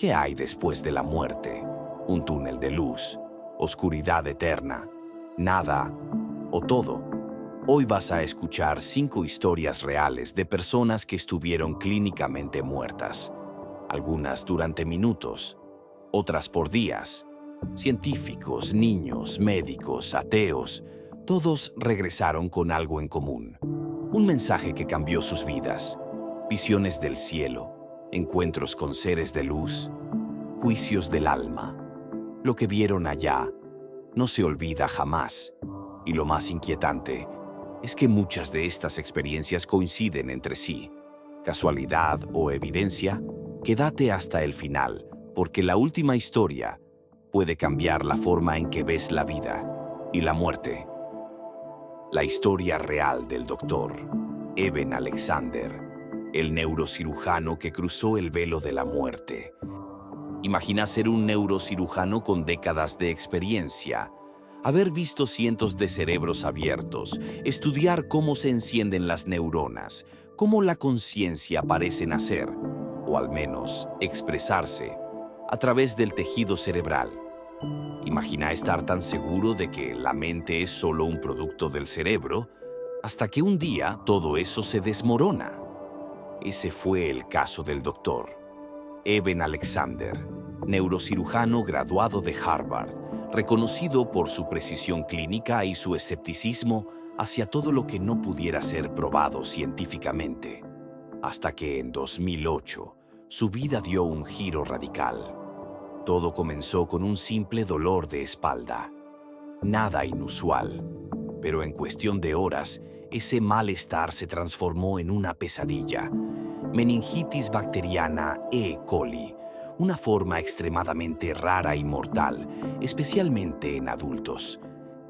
¿Qué hay después de la muerte? ¿Un túnel de luz? ¿Oscuridad eterna? ¿Nada? ¿O todo? Hoy vas a escuchar 5 historias reales de personas que estuvieron clínicamente muertas. Algunas durante minutos, otras por días. Científicos, niños, médicos, ateos, todos regresaron con algo en común. Un mensaje que cambió sus vidas. Visiones del cielo, encuentros con seres de luz, juicios del alma. Lo que vieron allá no se olvida jamás. Y lo más inquietante es que muchas de estas experiencias coinciden entre sí. ¿Casualidad o evidencia? Quédate hasta el final, porque la última historia puede cambiar la forma en que ves la vida y la muerte. La historia real del doctor Eben Alexander, el neurocirujano que cruzó el velo de la muerte. Imagina ser un neurocirujano con décadas de experiencia, haber visto cientos de cerebros abiertos, estudiar cómo se encienden las neuronas, cómo la conciencia parece nacer, o al menos expresarse, a través del tejido cerebral. Imagina estar tan seguro de que la mente es solo un producto del cerebro, hasta que un día todo eso se desmorona. Ese fue el caso del doctor Eben Alexander, neurocirujano graduado de Harvard, reconocido por su precisión clínica y su escepticismo hacia todo lo que no pudiera ser probado científicamente. Hasta que en 2008, su vida dio un giro radical. Todo comenzó con un simple dolor de espalda. Nada inusual, pero en cuestión de horas, ese malestar se transformó en una pesadilla. Meningitis bacteriana E. coli, una forma extremadamente rara y mortal, especialmente en adultos.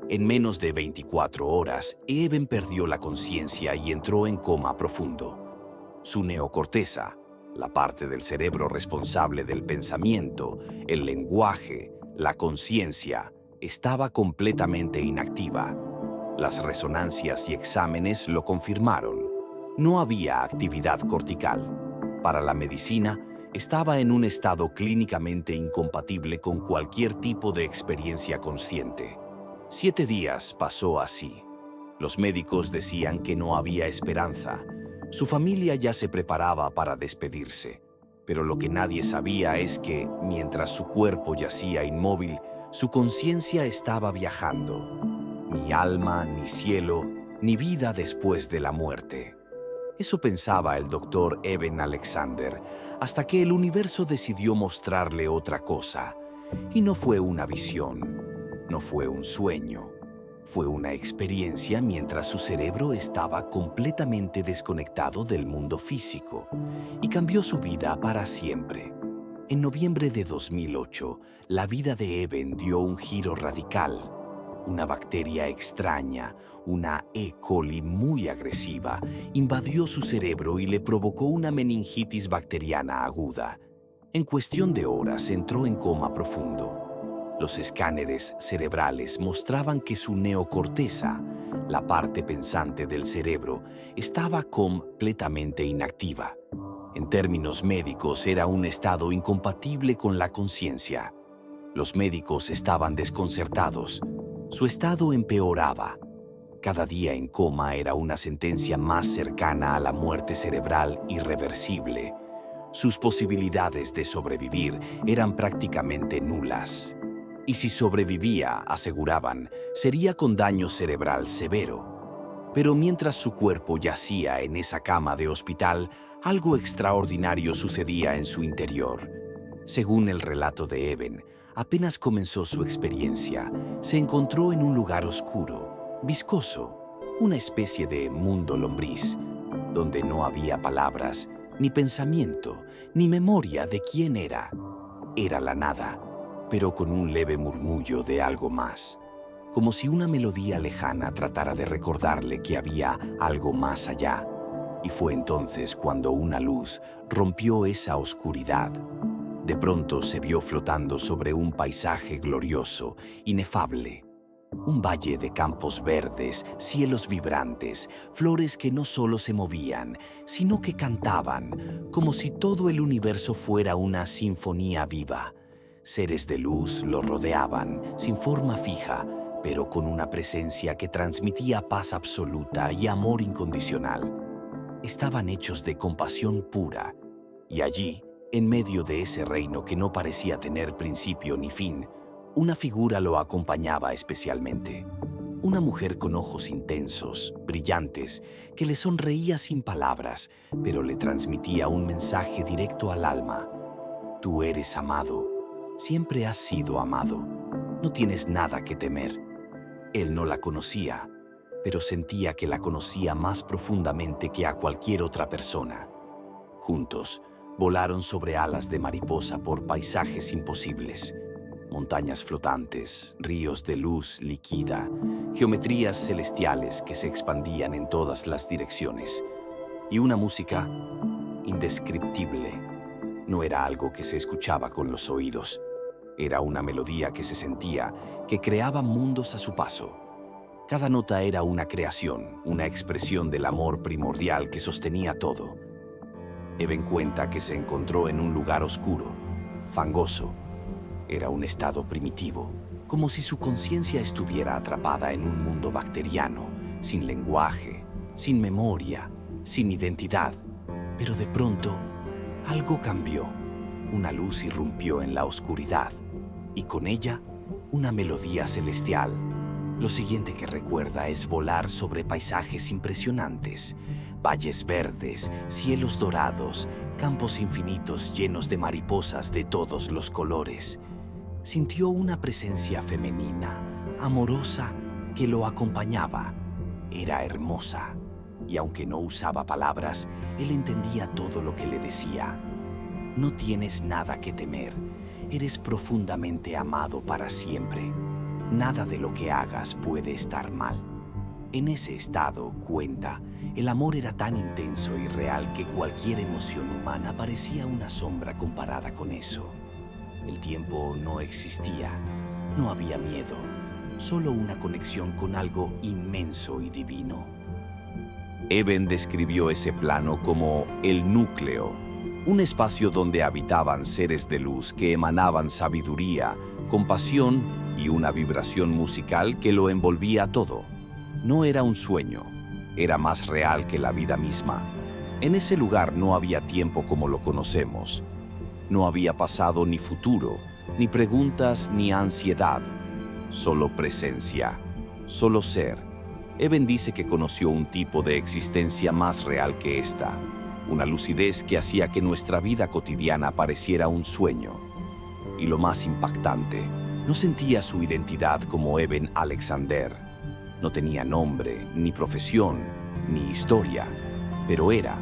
En menos de 24 horas, Eben perdió la conciencia y entró en coma profundo. Su neocorteza, la parte del cerebro responsable del pensamiento, el lenguaje, la conciencia, estaba completamente inactiva. Las resonancias y exámenes lo confirmaron. No había actividad cortical. Para la medicina, estaba en un estado clínicamente incompatible con cualquier tipo de experiencia consciente. 7 días pasó así. Los médicos decían que no había esperanza. Su familia ya se preparaba para despedirse. Pero lo que nadie sabía es que, mientras su cuerpo yacía inmóvil, su conciencia estaba viajando. Ni alma, ni cielo, ni vida después de la muerte. Eso pensaba el doctor Eben Alexander, hasta que el universo decidió mostrarle otra cosa. Y no fue una visión, no fue un sueño, fue una experiencia mientras su cerebro estaba completamente desconectado del mundo físico, y cambió su vida para siempre. En noviembre de 2008, la vida de Eben dio un giro radical. Una bacteria extraña, una E. coli muy agresiva, invadió su cerebro y le provocó una meningitis bacteriana aguda. En cuestión de horas entró en coma profundo. Los escáneres cerebrales mostraban que su neocorteza, la parte pensante del cerebro, estaba completamente inactiva. En términos médicos, era un estado incompatible con la conciencia. Los médicos estaban desconcertados. Su estado empeoraba. Cada día en coma era una sentencia más cercana a la muerte cerebral irreversible. Sus posibilidades de sobrevivir eran prácticamente nulas. Y si sobrevivía, aseguraban, sería con daño cerebral severo. Pero mientras su cuerpo yacía en esa cama de hospital, algo extraordinario sucedía en su interior. Según el relato de Eben, apenas comenzó su experiencia, se encontró en un lugar oscuro, viscoso, una especie de mundo lombriz, donde no había palabras, ni pensamiento, ni memoria de quién era. Era la nada, pero con un leve murmullo de algo más, como si una melodía lejana tratara de recordarle que había algo más allá. Y fue entonces cuando una luz rompió esa oscuridad. De pronto se vio flotando sobre un paisaje glorioso, inefable. Un valle de campos verdes, cielos vibrantes, flores que no solo se movían, sino que cantaban, como si todo el universo fuera una sinfonía viva. Seres de luz lo rodeaban, sin forma fija, pero con una presencia que transmitía paz absoluta y amor incondicional. Estaban hechos de compasión pura, y allí, en medio de ese reino que no parecía tener principio ni fin, una figura lo acompañaba especialmente. Una mujer con ojos intensos, brillantes, que le sonreía sin palabras, pero le transmitía un mensaje directo al alma. Tú eres amado. Siempre has sido amado. No tienes nada que temer. Él no la conocía, pero sentía que la conocía más profundamente que a cualquier otra persona. Juntos, volaron sobre alas de mariposa por paisajes imposibles. Montañas flotantes, ríos de luz líquida, geometrías celestiales que se expandían en todas las direcciones. Y una música indescriptible. No era algo que se escuchaba con los oídos. Era una melodía que se sentía, que creaba mundos a su paso. Cada nota era una creación, una expresión del amor primordial que sostenía todo. Eben cuenta que se encontró en un lugar oscuro, fangoso. Era un estado primitivo, como si su conciencia estuviera atrapada en un mundo bacteriano, sin lenguaje, sin memoria, sin identidad. Pero de pronto, algo cambió. Una luz irrumpió en la oscuridad, y con ella, una melodía celestial. Lo siguiente que recuerda es volar sobre paisajes impresionantes, valles verdes, cielos dorados, campos infinitos llenos de mariposas de todos los colores. Sintió una presencia femenina, amorosa, que lo acompañaba. Era hermosa, y aunque no usaba palabras, él entendía todo lo que le decía. No tienes nada que temer, eres profundamente amado para siempre. Nada de lo que hagas puede estar mal. En ese estado, cuenta, el amor era tan intenso y real que cualquier emoción humana parecía una sombra comparada con eso. El tiempo no existía, no había miedo, solo una conexión con algo inmenso y divino. Eben describió ese plano como el núcleo, un espacio donde habitaban seres de luz que emanaban sabiduría, compasión y una vibración musical que lo envolvía todo. No era un sueño, era más real que la vida misma. En ese lugar no había tiempo como lo conocemos. No había pasado ni futuro, ni preguntas ni ansiedad. Solo presencia, solo ser. Eben dice que conoció un tipo de existencia más real que esta. Una lucidez que hacía que nuestra vida cotidiana pareciera un sueño. Y lo más impactante, no sentía su identidad como Eben Alexander. No tenía nombre, ni profesión, ni historia, pero era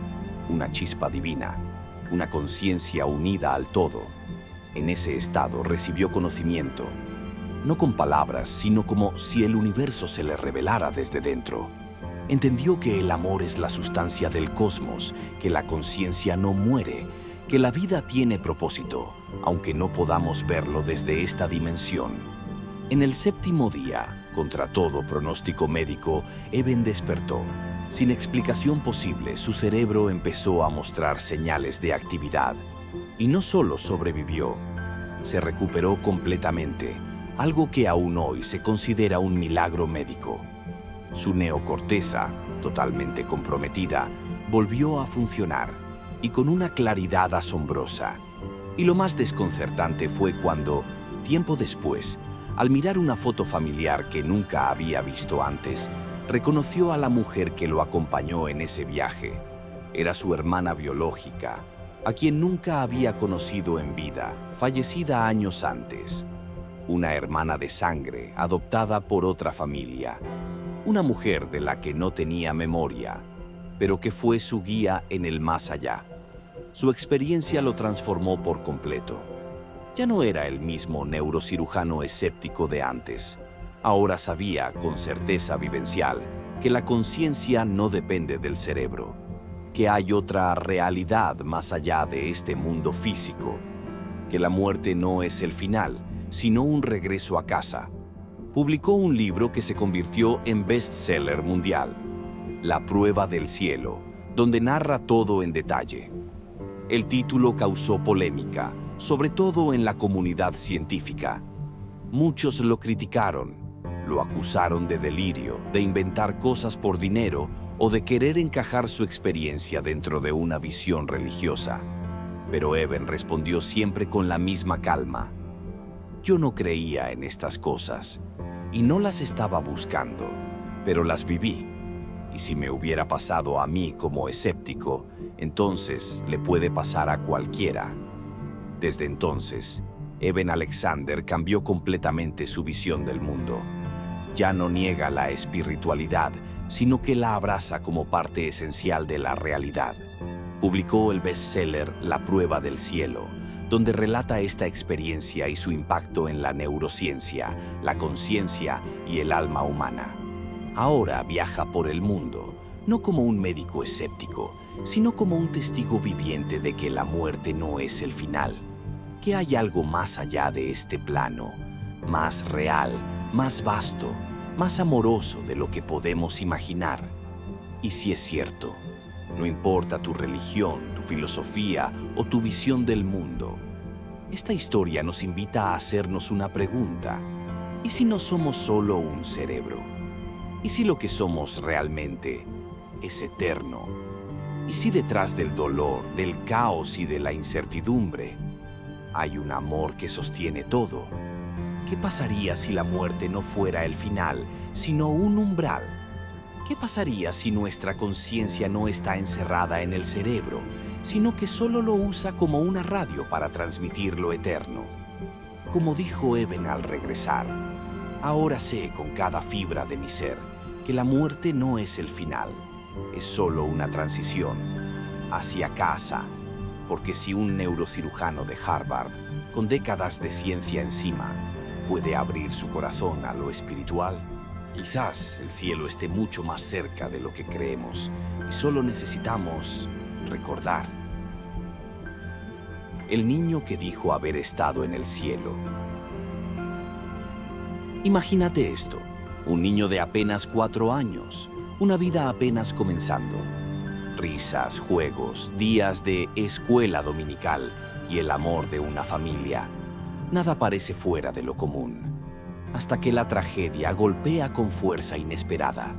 una chispa divina, una conciencia unida al todo. En ese estado recibió conocimiento, no con palabras, sino como si el universo se le revelara desde dentro. Entendió que el amor es la sustancia del cosmos, que la conciencia no muere, que la vida tiene propósito, aunque no podamos verlo desde esta dimensión. En el séptimo día, contra todo pronóstico médico, Eben despertó. Sin explicación posible, su cerebro empezó a mostrar señales de actividad. Y no solo sobrevivió, se recuperó completamente, algo que aún hoy se considera un milagro médico. Su neocorteza, totalmente comprometida, volvió a funcionar, y con una claridad asombrosa. Y lo más desconcertante fue cuando, tiempo después, al mirar una foto familiar que nunca había visto antes, reconoció a la mujer que lo acompañó en ese viaje. Era su hermana biológica, a quien nunca había conocido en vida, fallecida años antes. Una hermana de sangre, adoptada por otra familia. Una mujer de la que no tenía memoria, pero que fue su guía en el más allá. Su experiencia lo transformó por completo. Ya no era el mismo neurocirujano escéptico de antes. Ahora sabía, con certeza vivencial, que la conciencia no depende del cerebro, que hay otra realidad más allá de este mundo físico, que la muerte no es el final, sino un regreso a casa. publicó un libro que se convirtió en bestseller mundial, La prueba del cielo, donde narra todo en detalle. El título causó polémica, sobre todo en la comunidad científica. Muchos lo criticaron, lo acusaron de delirio, de inventar cosas por dinero o de querer encajar su experiencia dentro de una visión religiosa. Pero Eben respondió siempre con la misma calma. Yo no creía en estas cosas y no las estaba buscando, pero las viví. Y si me hubiera pasado a mí como escéptico, entonces le puede pasar a cualquiera. Desde entonces, Eben Alexander cambió completamente su visión del mundo. Ya no niega la espiritualidad, sino que la abraza como parte esencial de la realidad. Publicó el bestseller La prueba del cielo, donde relata esta experiencia y su impacto en la neurociencia, la conciencia y el alma humana. Ahora viaja por el mundo, no como un médico escéptico, sino como un testigo viviente de que la muerte no es el final, que hay algo más allá de este plano, más real, más vasto, más amoroso de lo que podemos imaginar. Y si es cierto, no importa tu religión, tu filosofía o tu visión del mundo, esta historia nos invita a hacernos una pregunta. ¿Y si no somos solo un cerebro? ¿Y si lo que somos realmente es eterno? ¿Y si detrás del dolor, del caos y de la incertidumbre hay un amor que sostiene todo? ¿Qué pasaría si la muerte no fuera el final, sino un umbral? ¿Qué pasaría si nuestra conciencia no está encerrada en el cerebro, sino que solo lo usa como una radio para transmitir lo eterno? Como dijo Eben al regresar, ahora sé con cada fibra de mi ser que la muerte no es el final, es solo una transición hacia casa, porque si un neurocirujano de Harvard, con décadas de ciencia encima, puede abrir su corazón a lo espiritual, quizás el cielo esté mucho más cerca de lo que creemos y solo necesitamos recordar. El niño que dijo haber estado en el cielo. Imagínate esto, un niño de apenas 4 años, una vida apenas comenzando. Risas, juegos, días de escuela dominical y el amor de una familia. Nada parece fuera de lo común, hasta que la tragedia golpea con fuerza inesperada.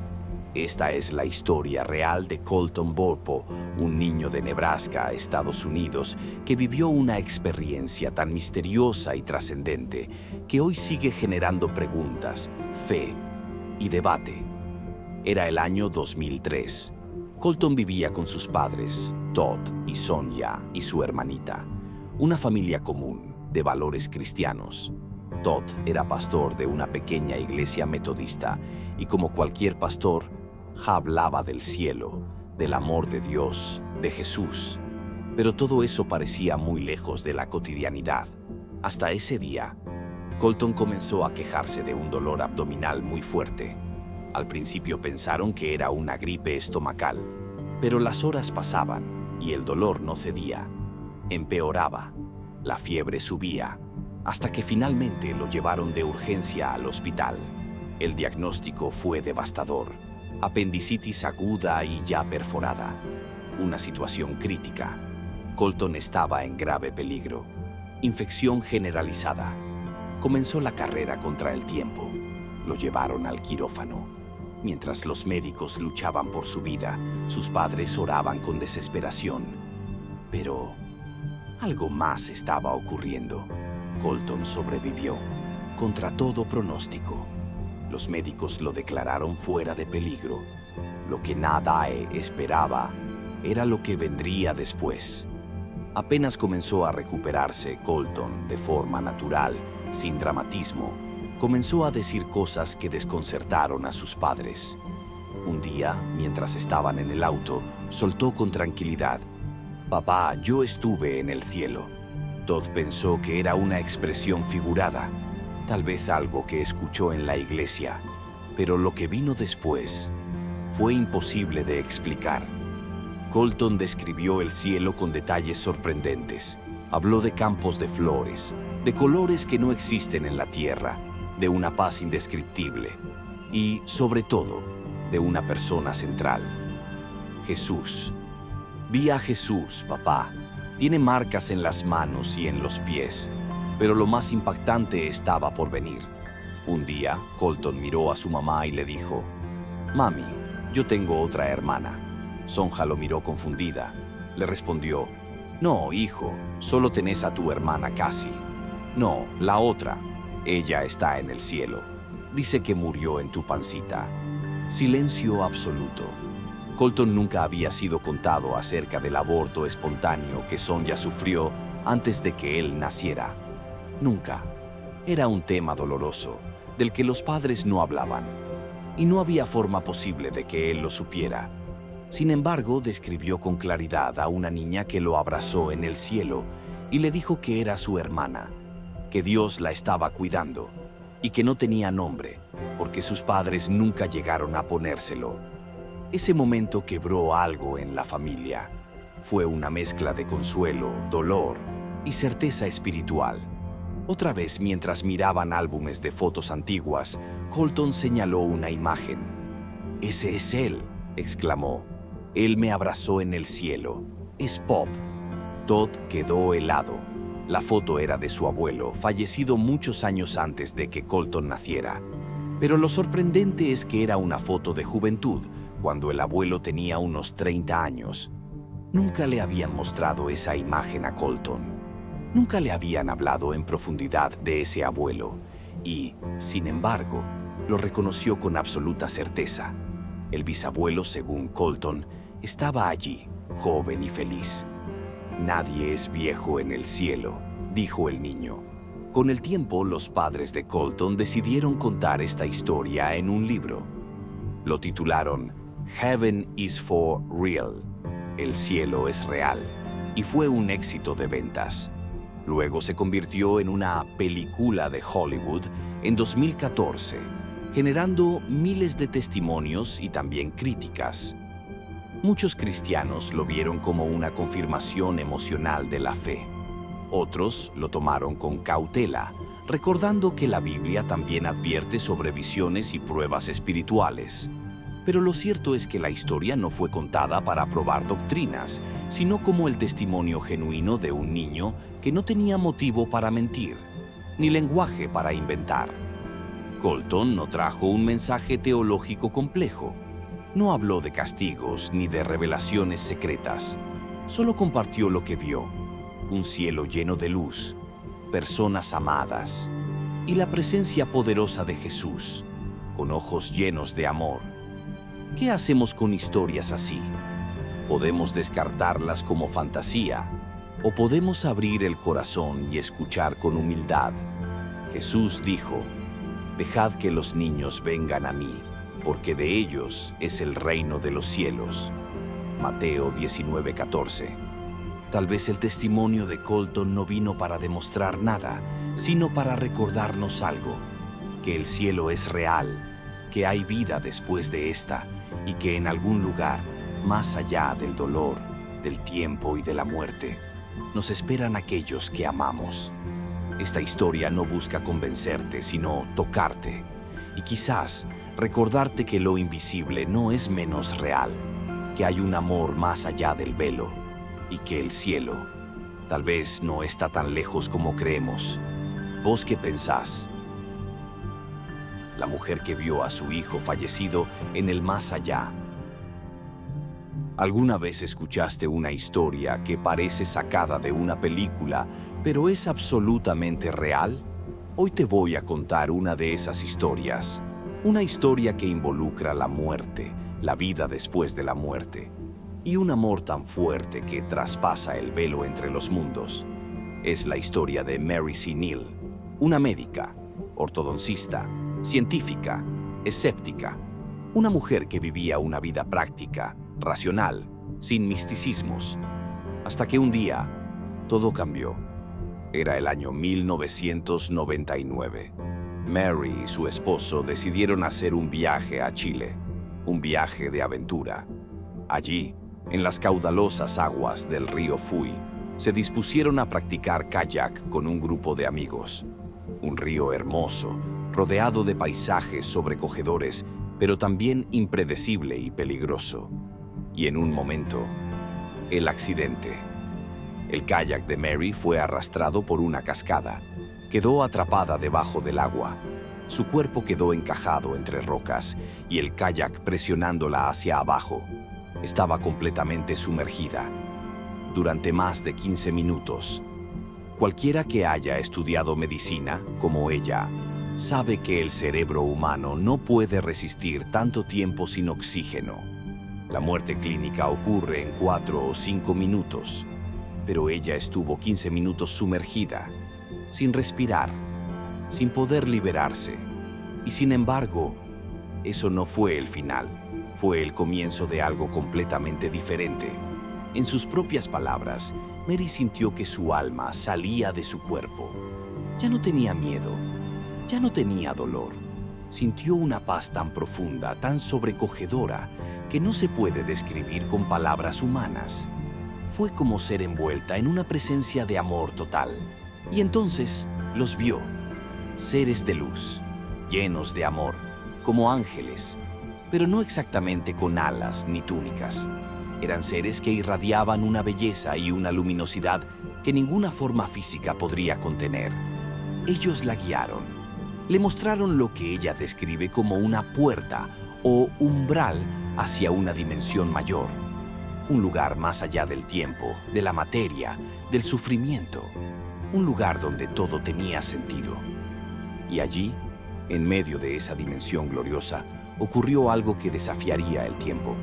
Esta es la historia real de Colton Borpo, un niño de Nebraska, Estados Unidos, que vivió una experiencia tan misteriosa y trascendente que hoy sigue generando preguntas, fe y debate. Era el año 2003. Colton vivía con sus padres, Todd y Sonia, y su hermanita, una familia común de valores cristianos. Todd era pastor de una pequeña iglesia metodista y como cualquier pastor, hablaba del cielo, del amor de Dios, de Jesús. Pero todo eso parecía muy lejos de la cotidianidad. Hasta ese día, Colton comenzó a quejarse de un dolor abdominal muy fuerte. Al principio pensaron que era una gripe estomacal, pero las horas pasaban y el dolor no cedía. Empeoraba. La fiebre subía, hasta que finalmente lo llevaron de urgencia al hospital. El diagnóstico fue devastador: apendicitis aguda y ya perforada. Una situación crítica. Colton estaba en grave peligro. Infección generalizada. Comenzó la carrera contra el tiempo. Lo llevaron al quirófano. Mientras los médicos luchaban por su vida, sus padres oraban con desesperación. Pero algo más estaba ocurriendo. Colton sobrevivió, contra todo pronóstico. Los médicos lo declararon fuera de peligro. Lo que nadie esperaba era lo que vendría después. Apenas comenzó a recuperarse Colton de forma natural, sin dramatismo, comenzó a decir cosas que desconcertaron a sus padres. Un día, mientras estaban en el auto, soltó con tranquilidad: «Papá, yo estuve en el cielo». Todd pensó que era una expresión figurada, tal vez algo que escuchó en la iglesia, pero lo que vino después fue imposible de explicar. Colton describió el cielo con detalles sorprendentes. Habló de campos de flores, de colores que no existen en la tierra, de una paz indescriptible y, sobre todo, de una persona central. Jesús. Vi a Jesús, papá. Tiene marcas en las manos y en los pies, pero lo más impactante estaba por venir. Un día, Colton miró a su mamá y le dijo: «Mami, yo tengo otra hermana». Sonja lo miró confundida. Le respondió: «No, hijo, solo tenés a tu hermana Cassie». «No, la otra. Ella está en el cielo. Dice que murió en tu pancita». Silencio absoluto. Colton nunca había sido contado acerca del aborto espontáneo que Sonja sufrió antes de que él naciera. Nunca. Era un tema doloroso, del que los padres no hablaban, y no había forma posible de que él lo supiera. Sin embargo, describió con claridad a una niña que lo abrazó en el cielo y le dijo que era su hermana, que Dios la estaba cuidando y que no tenía nombre, porque sus padres nunca llegaron a ponérselo. Ese momento quebró algo en la familia. Fue una mezcla de consuelo, dolor y certeza espiritual. Otra vez, mientras miraban álbumes de fotos antiguas, Colton señaló una imagen. «Ese es él», exclamó. «Él me abrazó en el cielo. Es Pop». Todd quedó helado. La foto era de su abuelo, fallecido muchos años antes de que Colton naciera. Pero lo sorprendente es que era una foto de juventud, cuando el abuelo tenía unos 30 años. Nunca le habían mostrado esa imagen a Colton. Nunca le habían hablado en profundidad de ese abuelo y, sin embargo, lo reconoció con absoluta certeza. El bisabuelo, según Colton, estaba allí, joven y feliz. «Nadie es viejo en el cielo», dijo el niño. Con el tiempo, los padres de Colton decidieron contar esta historia en un libro. Lo titularon «Heaven is for real», El cielo es real, y fue un éxito de ventas. Luego se convirtió en una película de Hollywood en 2014, generando miles de testimonios y también críticas. Muchos cristianos lo vieron como una confirmación emocional de la fe. Otros lo tomaron con cautela, recordando que la Biblia también advierte sobre visiones y pruebas espirituales. Pero lo cierto es que la historia no fue contada para probar doctrinas, sino como el testimonio genuino de un niño que no tenía motivo para mentir, ni lenguaje para inventar. Colton no trajo un mensaje teológico complejo. No habló de castigos ni de revelaciones secretas. Solo compartió lo que vio: un cielo lleno de luz, personas amadas y la presencia poderosa de Jesús, con ojos llenos de amor. ¿Qué hacemos con historias así? Podemos descartarlas como fantasía, o podemos abrir el corazón y escuchar con humildad. Jesús dijo: «Dejad que los niños vengan a mí, porque de ellos es el reino de los cielos». Mateo 19:14. Tal vez el testimonio de Colton no vino para demostrar nada, sino para recordarnos algo: que el cielo es real, que hay vida después de esta, y que en algún lugar, más allá del dolor, del tiempo y de la muerte, nos esperan aquellos que amamos. Esta historia no busca convencerte, sino tocarte, y quizás recordarte que lo invisible no es menos real, que hay un amor más allá del velo, y que el cielo tal vez no está tan lejos como creemos. ¿Vos qué pensás? La mujer que vio a su hijo fallecido en el más allá. ¿Alguna vez escuchaste una historia que parece sacada de una película, pero es absolutamente real? Hoy te voy a contar una de esas historias. Una historia que involucra la muerte, la vida después de la muerte, y un amor tan fuerte que traspasa el velo entre los mundos. Es la historia de Mary C. Neal, una médica, ortodoncista, científica, escéptica, una mujer que vivía una vida práctica, racional, sin misticismos, hasta que un día todo cambió. Era el año 1999. Mary y su esposo decidieron hacer un viaje a Chile, un viaje de aventura. Allí, en las caudalosas aguas del río Fui, se dispusieron a practicar kayak con un grupo de amigos. Un río hermoso, rodeado de paisajes sobrecogedores, pero también impredecible y peligroso. Y en un momento, el accidente. El kayak de Mary fue arrastrado por una cascada. Quedó atrapada debajo del agua. Su cuerpo quedó encajado entre rocas y el kayak presionándola hacia abajo. Estaba completamente sumergida. Durante más de 15 minutos. Cualquiera que haya estudiado medicina, como ella, sabe que el cerebro humano no puede resistir tanto tiempo sin oxígeno. La muerte clínica ocurre en 4 o 5 minutos, pero ella estuvo 15 minutos sumergida, sin respirar, sin poder liberarse. Y sin embargo, eso no fue el final, fue el comienzo de algo completamente diferente. En sus propias palabras, Mary sintió que su alma salía de su cuerpo. Ya no tenía miedo, ya no tenía dolor. Sintió una paz tan profunda, tan sobrecogedora, que no se puede describir con palabras humanas. Fue como ser envuelta en una presencia de amor total. Y entonces los vio, seres de luz, llenos de amor, como ángeles, pero no exactamente con alas ni túnicas. Eran seres que irradiaban una belleza y una luminosidad que ninguna forma física podría contener. Ellos la guiaron. Le mostraron lo que ella describe como una puerta o umbral hacia una dimensión mayor. Un lugar más allá del tiempo, de la materia, del sufrimiento. Un lugar donde todo tenía sentido. Y allí, en medio de esa dimensión gloriosa, ocurrió algo que desafiaría el tiempo.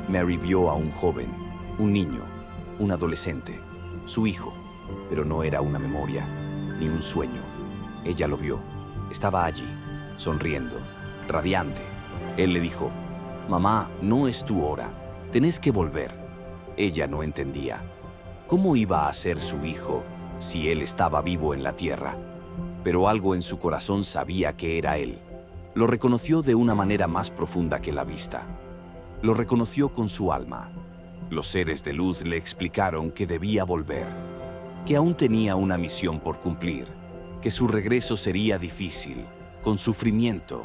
Mary vio a un joven, un niño, un adolescente, su hijo, pero no era una memoria, ni un sueño. Ella lo vio, estaba allí, sonriendo, radiante. Él le dijo, «Mamá, no es tu hora, tenés que volver». Ella no entendía. ¿Cómo iba a ser su hijo si él estaba vivo en la tierra? Pero algo en su corazón sabía que era él. Lo reconoció de una manera más profunda que la vista. Lo reconoció con su alma. Los seres de luz le explicaron que debía volver, que aún tenía una misión por cumplir, que su regreso sería difícil, con sufrimiento,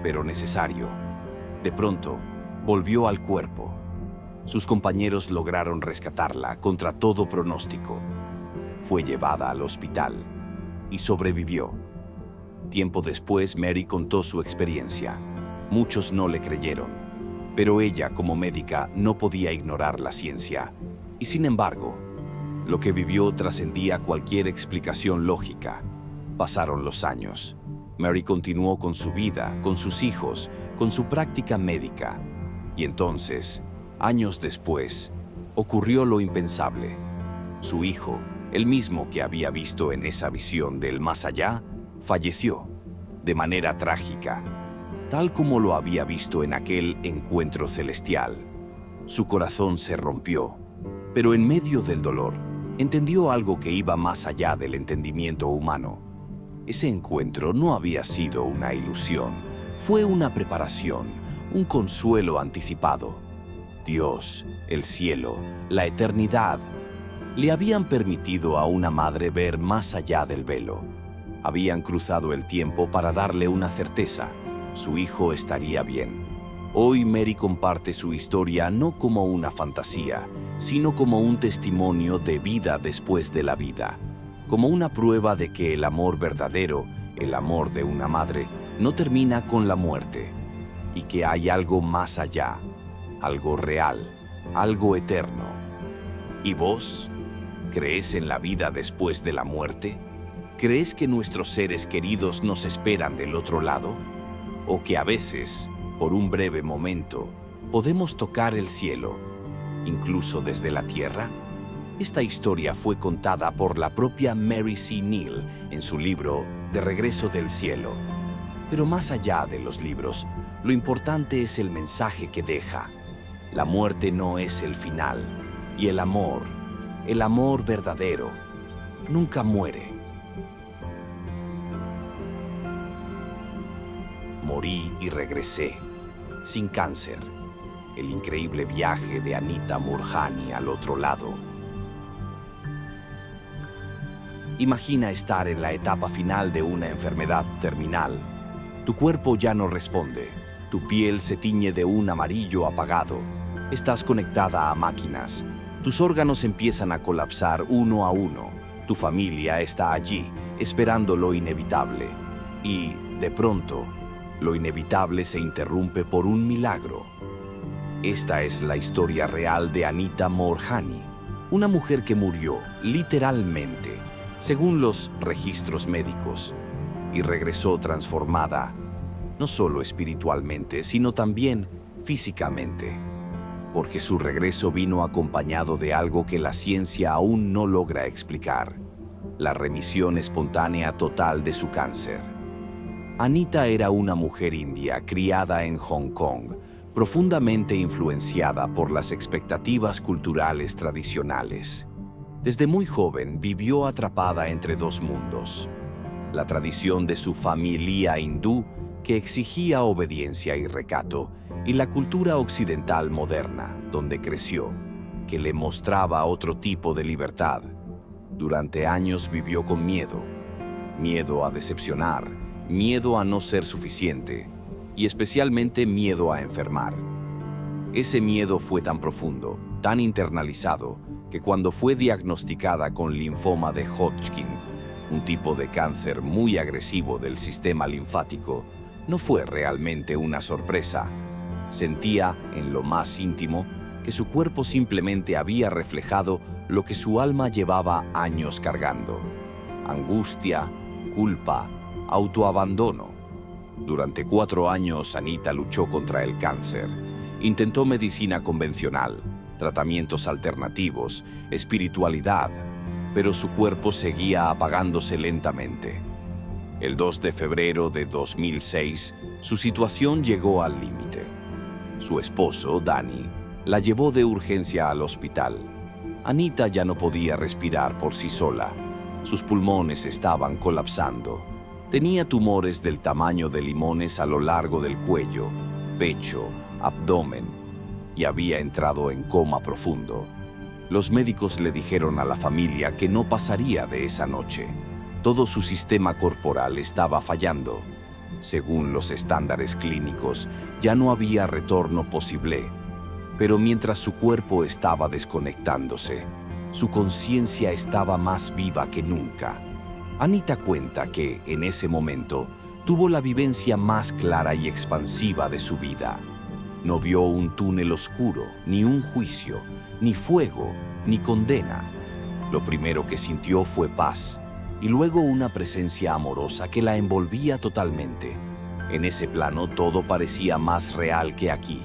pero necesario. De pronto, volvió al cuerpo. Sus compañeros lograron rescatarla contra todo pronóstico. Fue llevada al hospital y sobrevivió. Tiempo después, Mary contó su experiencia. Muchos no le creyeron. Pero ella, como médica, no podía ignorar la ciencia. Y sin embargo, lo que vivió trascendía cualquier explicación lógica. Pasaron los años. Mary continuó con su vida, con sus hijos, con su práctica médica. Y entonces, años después, ocurrió lo impensable. Su hijo, el mismo que había visto en esa visión del más allá, falleció de manera trágica, tal como lo había visto en aquel encuentro celestial. Su corazón se rompió, pero en medio del dolor, entendió algo que iba más allá del entendimiento humano. Ese encuentro no había sido una ilusión, fue una preparación, un consuelo anticipado. Dios, el cielo, la eternidad, le habían permitido a una madre ver más allá del velo. Habían cruzado el tiempo para darle una certeza. Su hijo estaría bien. Hoy Mary comparte su historia no como una fantasía, sino como un testimonio de vida después de la vida, como una prueba de que el amor verdadero, el amor de una madre, no termina con la muerte, y que hay algo más allá, algo real, algo eterno. ¿Y vos? ¿Crees en la vida después de la muerte? ¿Crees que nuestros seres queridos nos esperan del otro lado? ¿O que a veces, por un breve momento, podemos tocar el cielo, incluso desde la tierra? Esta historia fue contada por la propia Mary C. Neal en su libro De Regreso del Cielo. Pero más allá de los libros, lo importante es el mensaje que deja. La muerte no es el final, y el amor verdadero, nunca muere. Morí y regresé, sin cáncer. El increíble viaje de Anita Moorjani al otro lado. Imagina estar en la etapa final de una enfermedad terminal. Tu cuerpo ya no responde. Tu piel se tiñe de un amarillo apagado. Estás conectada a máquinas. Tus órganos empiezan a colapsar uno a uno. Tu familia está allí, esperando lo inevitable. Y, de pronto, lo inevitable se interrumpe por un milagro. Esta es la historia real de Anita Moorjani, una mujer que murió, literalmente, según los registros médicos, y regresó transformada, no solo espiritualmente, sino también físicamente, porque su regreso vino acompañado de algo que la ciencia aún no logra explicar: la remisión espontánea total de su cáncer. Anita era una mujer india criada en Hong Kong, profundamente influenciada por las expectativas culturales tradicionales. Desde muy joven vivió atrapada entre dos mundos: la tradición de su familia hindú, que exigía obediencia y recato, y la cultura occidental moderna, donde creció, que le mostraba otro tipo de libertad. Durante años vivió con miedo: miedo a decepcionar, miedo a no ser suficiente, y especialmente miedo a enfermar. Ese miedo fue tan profundo, tan internalizado, que cuando fue diagnosticada con linfoma de Hodgkin, un tipo de cáncer muy agresivo del sistema linfático, no fue realmente una sorpresa. Sentía, en lo más íntimo, que su cuerpo simplemente había reflejado lo que su alma llevaba años cargando: angustia, culpa, autoabandono. Durante 4 años, Anita luchó contra el cáncer. Intentó medicina convencional, tratamientos alternativos, espiritualidad, pero su cuerpo seguía apagándose lentamente. El 2 de febrero de 2006, su situación llegó al límite. Su esposo, Danny, la llevó de urgencia al hospital. Anita ya no podía respirar por sí sola. Sus pulmones estaban colapsando. Tenía tumores del tamaño de limones a lo largo del cuello, pecho, abdomen, y había entrado en coma profundo. Los médicos le dijeron a la familia que no pasaría de esa noche. Todo su sistema corporal estaba fallando. Según los estándares clínicos, ya no había retorno posible. Pero mientras su cuerpo estaba desconectándose, su conciencia estaba más viva que nunca. Anita cuenta que, en ese momento, tuvo la vivencia más clara y expansiva de su vida. No vio un túnel oscuro, ni un juicio, ni fuego, ni condena. Lo primero que sintió fue paz, y luego una presencia amorosa que la envolvía totalmente. En ese plano todo parecía más real que aquí.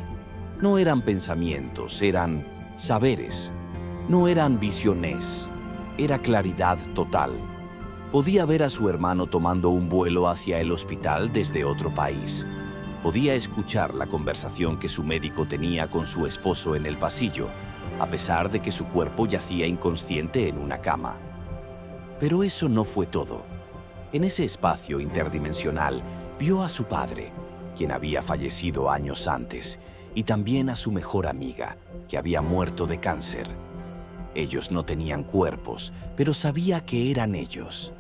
No eran pensamientos, eran saberes. No eran visiones, era claridad total. Podía ver a su hermano tomando un vuelo hacia el hospital desde otro país. Podía escuchar la conversación que su médico tenía con su esposo en el pasillo, a pesar de que su cuerpo yacía inconsciente en una cama. Pero eso no fue todo. En ese espacio interdimensional vio a su padre, quien había fallecido años antes, y también a su mejor amiga, que había muerto de cáncer. Ellos no tenían cuerpos, pero sabía que eran ellos.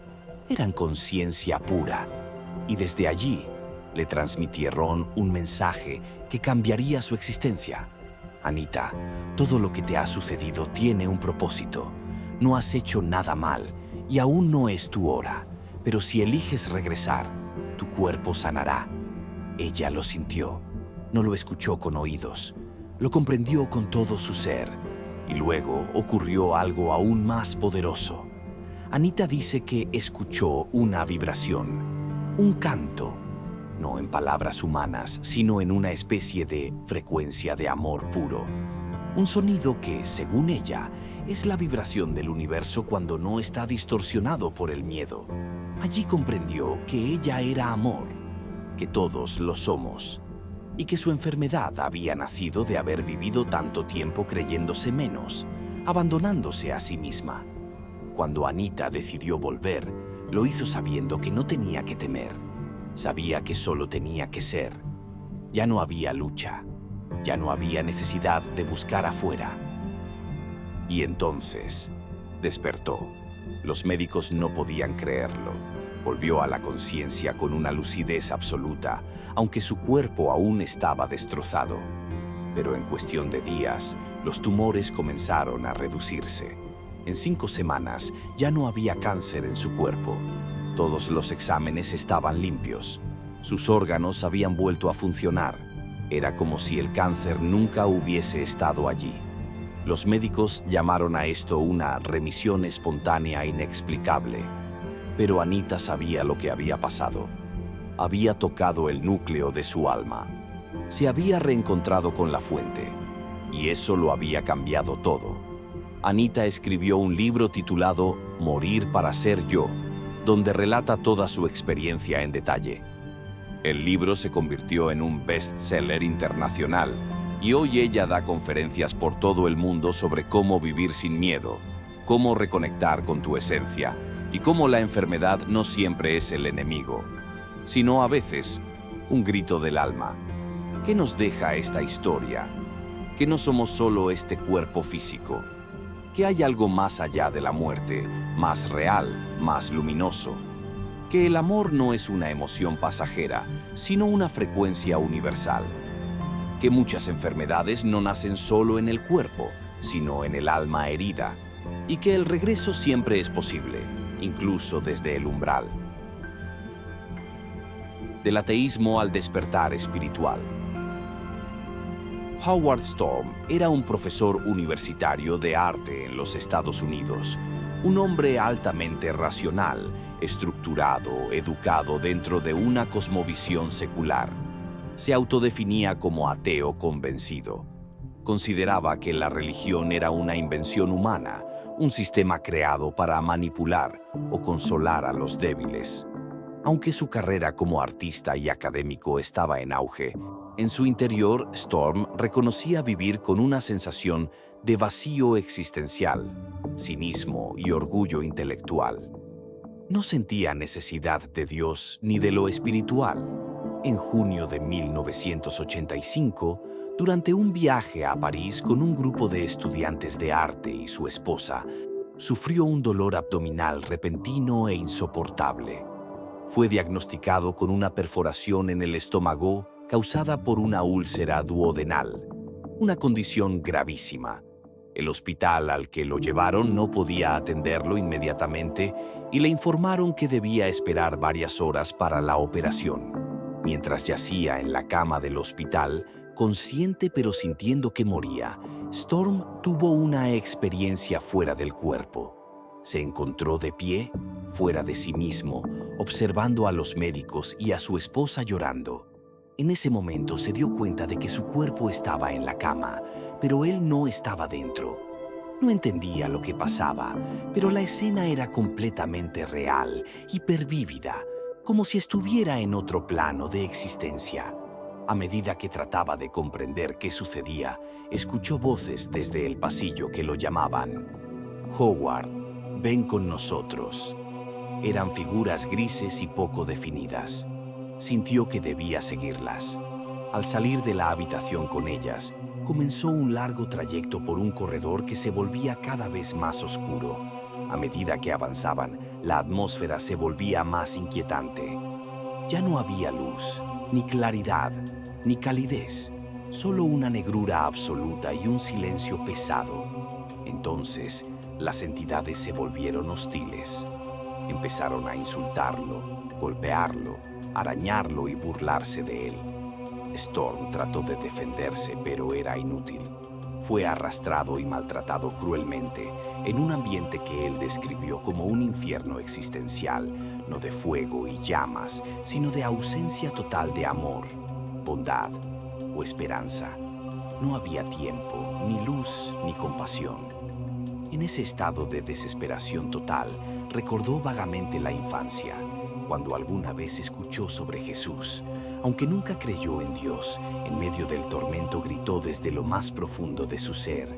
Eran conciencia pura, y desde allí le transmitieron un mensaje que cambiaría su existencia. Anita, todo lo que te ha sucedido tiene un propósito. No has hecho nada mal, y aún no es tu hora, pero si eliges regresar, tu cuerpo sanará. Ella lo sintió, no lo escuchó con oídos, lo comprendió con todo su ser, y luego ocurrió algo aún más poderoso. Anita dice que escuchó una vibración, un canto, no en palabras humanas, sino en una especie de frecuencia de amor puro. Un sonido que, según ella, es la vibración del universo cuando no está distorsionado por el miedo. Allí comprendió que ella era amor, que todos lo somos, y que su enfermedad había nacido de haber vivido tanto tiempo creyéndose menos, abandonándose a sí misma. Cuando Anita decidió volver, lo hizo sabiendo que no tenía que temer. Sabía que solo tenía que ser. Ya no había lucha, ya no había necesidad de buscar afuera. Y entonces despertó. Los médicos no podían creerlo. Volvió a la conciencia con una lucidez absoluta, aunque su cuerpo aún estaba destrozado. Pero en cuestión de días, los tumores comenzaron a reducirse. En 5 semanas ya no había cáncer en su cuerpo. Todos los exámenes estaban limpios. Sus órganos habían vuelto a funcionar. Era como si el cáncer nunca hubiese estado allí. Los médicos llamaron a esto una remisión espontánea inexplicable. Pero Anita sabía lo que había pasado. Había tocado el núcleo de su alma. Se había reencontrado con la fuente. Y eso lo había cambiado todo. Anita escribió un libro titulado Morir para ser yo, donde relata toda su experiencia en detalle. El libro se convirtió en un bestseller internacional y hoy ella da conferencias por todo el mundo sobre cómo vivir sin miedo, cómo reconectar con tu esencia y cómo la enfermedad no siempre es el enemigo, sino a veces un grito del alma. ¿Qué nos deja esta historia? Que no somos solo este cuerpo físico, que hay algo más allá de la muerte, más real, más luminoso. Que el amor no es una emoción pasajera, sino una frecuencia universal. Que muchas enfermedades no nacen solo en el cuerpo, sino en el alma herida. Y que el regreso siempre es posible, incluso desde el umbral. Del ateísmo al despertar espiritual. Howard Storm era un profesor universitario de arte en los Estados Unidos, un hombre altamente racional, estructurado, educado dentro de una cosmovisión secular. Se autodefinía como ateo convencido. Consideraba que la religión era una invención humana, un sistema creado para manipular o consolar a los débiles. Aunque su carrera como artista y académico estaba en auge, en su interior, Storm reconocía vivir con una sensación de vacío existencial, cinismo y orgullo intelectual. No sentía necesidad de Dios ni de lo espiritual. En junio de 1985, durante un viaje a París con un grupo de estudiantes de arte y su esposa, sufrió un dolor abdominal repentino e insoportable. Fue diagnosticado con una perforación en el estómago causada por una úlcera duodenal, una condición gravísima. El hospital al que lo llevaron no podía atenderlo inmediatamente y le informaron que debía esperar varias horas para la operación. Mientras yacía en la cama del hospital, consciente pero sintiendo que moría, Storm tuvo una experiencia fuera del cuerpo. Se encontró de pie, fuera de sí mismo, observando a los médicos y a su esposa llorando. En ese momento se dio cuenta de que su cuerpo estaba en la cama, pero él no estaba dentro. No entendía lo que pasaba, pero la escena era completamente real, hipervívida, como si estuviera en otro plano de existencia. A medida que trataba de comprender qué sucedía, escuchó voces desde el pasillo que lo llamaban. «Howard, ven con nosotros». Eran figuras grises y poco definidas. Sintió que debía seguirlas. Al salir de la habitación con ellas, comenzó un largo trayecto por un corredor que se volvía cada vez más oscuro. A medida que avanzaban, la atmósfera se volvía más inquietante. Ya no había luz, ni claridad, ni calidez, solo una negrura absoluta y un silencio pesado. Entonces, las entidades se volvieron hostiles. Empezaron a insultarlo, golpearlo, arañarlo y burlarse de él. Storm trató de defenderse, pero era inútil. Fue arrastrado y maltratado cruelmente en un ambiente que él describió como un infierno existencial, no de fuego y llamas, sino de ausencia total de amor, bondad o esperanza. No había tiempo, ni luz, ni compasión. En ese estado de desesperación total, recordó vagamente la infancia, cuando alguna vez escuchó sobre Jesús. Aunque nunca creyó en Dios, en medio del tormento gritó desde lo más profundo de su ser: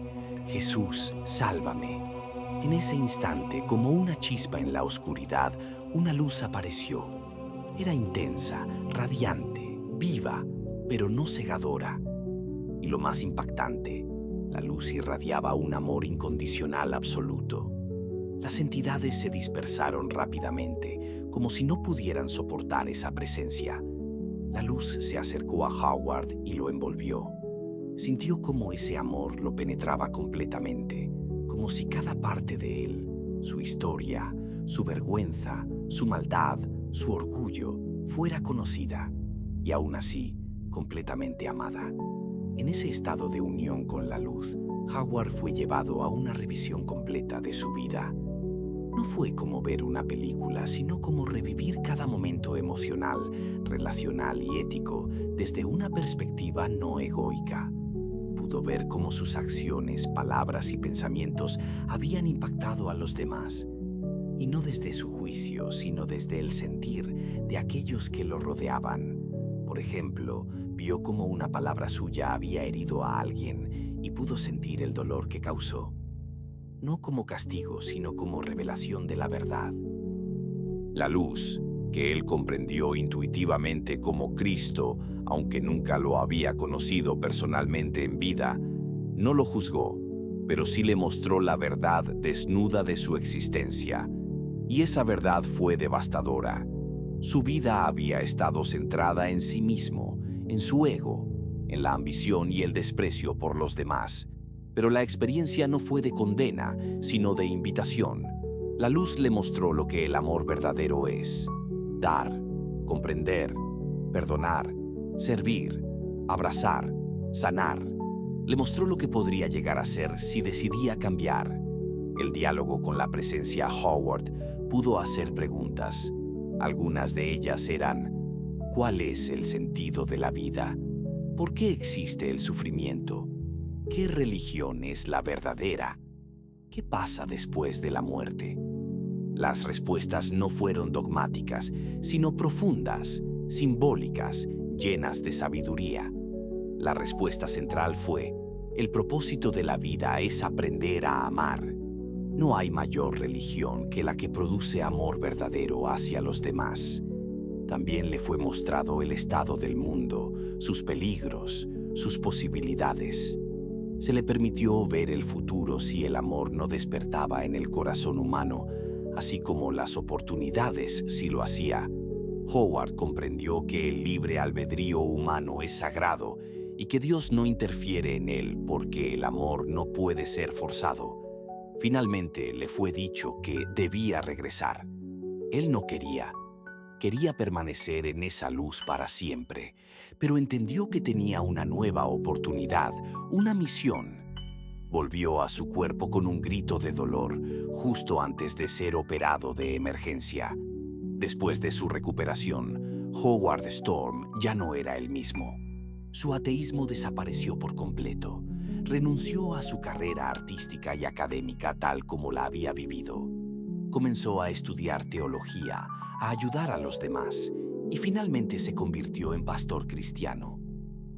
«Jesús, sálvame». En ese instante, como una chispa en la oscuridad, una luz apareció. Era intensa, radiante, viva, pero no cegadora. Y lo más impactante, la luz irradiaba un amor incondicional absoluto. Las entidades se dispersaron rápidamente, como si no pudieran soportar esa presencia. La luz se acercó a Howard y lo envolvió. Sintió cómo ese amor lo penetraba completamente, como si cada parte de él, su historia, su vergüenza, su maldad, su orgullo, fuera conocida y aún así completamente amada. En ese estado de unión con la luz, Howard fue llevado a una revisión completa de su vida. No fue como ver una película, sino como revivir cada momento emocional, relacional y ético desde una perspectiva no egoica. Pudo ver cómo sus acciones, palabras y pensamientos habían impactado a los demás, y no desde su juicio, sino desde el sentir de aquellos que lo rodeaban. Por ejemplo, vio cómo una palabra suya había herido a alguien y pudo sentir el dolor que causó. No como castigo, sino como revelación de la verdad. La luz, que él comprendió intuitivamente como Cristo, aunque nunca lo había conocido personalmente en vida, no lo juzgó, pero sí le mostró la verdad desnuda de su existencia. Y esa verdad fue devastadora. Su vida había estado centrada en sí mismo, en su ego, en la ambición y el desprecio por los demás. Pero la experiencia no fue de condena, sino de invitación. La luz le mostró lo que el amor verdadero es: dar, comprender, perdonar, servir, abrazar, sanar. Le mostró lo que podría llegar a ser si decidía cambiar. El diálogo con la presencia Howard pudo hacer preguntas. Algunas de ellas eran: ¿cuál es el sentido de la vida? ¿Por qué existe el sufrimiento? ¿Qué religión es la verdadera? ¿Qué pasa después de la muerte? Las respuestas no fueron dogmáticas, sino profundas, simbólicas, llenas de sabiduría. La respuesta central fue: el propósito de la vida es aprender a amar. No hay mayor religión que la que produce amor verdadero hacia los demás. También le fue mostrado el estado del mundo, sus peligros, sus posibilidades. Se le permitió ver el futuro si el amor no despertaba en el corazón humano, así como las oportunidades si lo hacía. Howard comprendió que el libre albedrío humano es sagrado y que Dios no interfiere en él porque el amor no puede ser forzado. Finalmente le fue dicho que debía regresar. Él no quería permanecer en esa luz para siempre, pero entendió que tenía una nueva oportunidad, una misión. Volvió a su cuerpo con un grito de dolor, justo antes de ser operado de emergencia. Después de su recuperación, Howard Storm ya no era el mismo. Su ateísmo desapareció por completo. Renunció a su carrera artística y académica tal como la había vivido. Comenzó a estudiar teología, a ayudar a los demás, y finalmente se convirtió en pastor cristiano.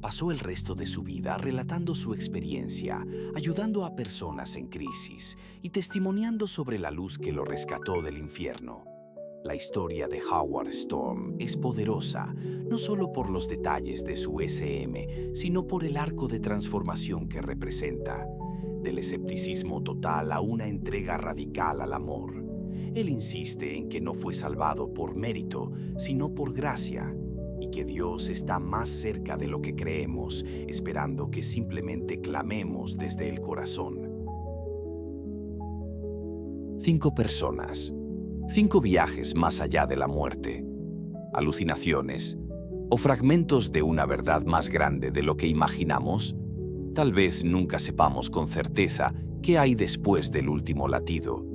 Pasó el resto de su vida relatando su experiencia, ayudando a personas en crisis y testimoniando sobre la luz que lo rescató del infierno. La historia de Howard Storm es poderosa, no solo por los detalles de su SM, sino por el arco de transformación que representa. Del escepticismo total a una entrega radical al amor. Él insiste en que no fue salvado por mérito, sino por gracia, y que Dios está más cerca de lo que creemos, esperando que simplemente clamemos desde el corazón. 5 personas. 5 viajes más allá de la muerte, alucinaciones o fragmentos de una verdad más grande de lo que imaginamos. Tal vez nunca sepamos con certeza qué hay después del último latido.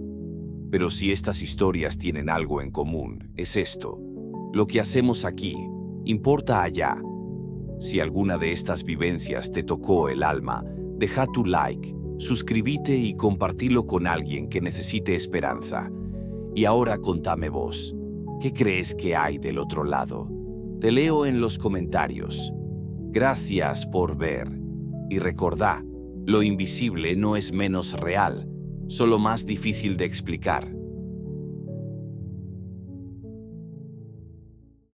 Pero si estas historias tienen algo en común, es esto: lo que hacemos aquí importa allá. Si alguna de estas vivencias te tocó el alma, deja tu like, suscríbete y compartilo con alguien que necesite esperanza. Y ahora contame vos, ¿qué crees que hay del otro lado? Te leo en los comentarios. Gracias por ver. Y recordá, lo invisible no es menos real, solo más difícil de explicar.